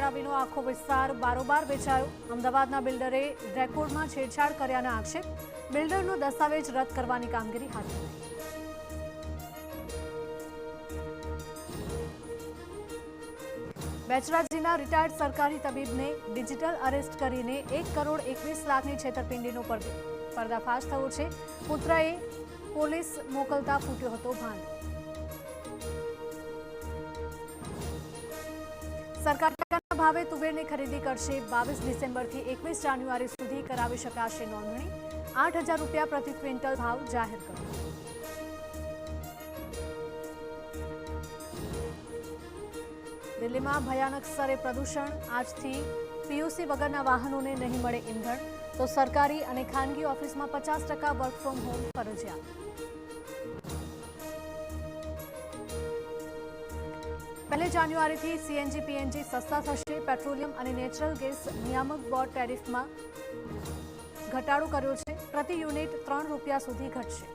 ધારાવીનો આખો વિસ્તાર બારોબાર વેચાયો। અમદાવાદના બિલ્ડરે રેકોર્ડમાં છેડછાડ કર્યાના આક્ષેપ। બિલ્ડરનો દસ્તાવેજ રદ કરવાની કામગીરી હાથ ધરાઈ। બેચરાજીના રિટાયર્ડ સરકારી તબીબને ડિજિટલ અરેસ્ટ કરીને 1 કરોડ 21 લાખની છેતરપિંડીનો પર્દાફાશ થયો છે। પુત્રએ પોલીસ મોકલતા ફૂટ્યો હતો ભાંડો। सरकार भावे तुवेरनी खरीदी करशे। 22 डिसेम्बरथी 21 जान्युआरी सुधी करावी शकाशे नोंधणी। 8,000 रूपिया प्रति क्विंटल भाव जाहिर कर्यो। दिल्ली में भयानक स्तरे प्रदूषण। आजथी पीयूसी वगरना वाहनों ने नहीं मळे ईंधण, तो सरकारी और खानगी ऑफिस में 50% वर्क फ्रॉम होम फरजियात। पहले जान्युआरी थी सीएनजी पीएनजी सस्ता थशे। पेट्रोलियम और नेचरल गैस नियामक बोर्ड टेरिफ में घटाडो कर्यो छे। प्रति यूनिट 3 रूपिया सुधी घटशे।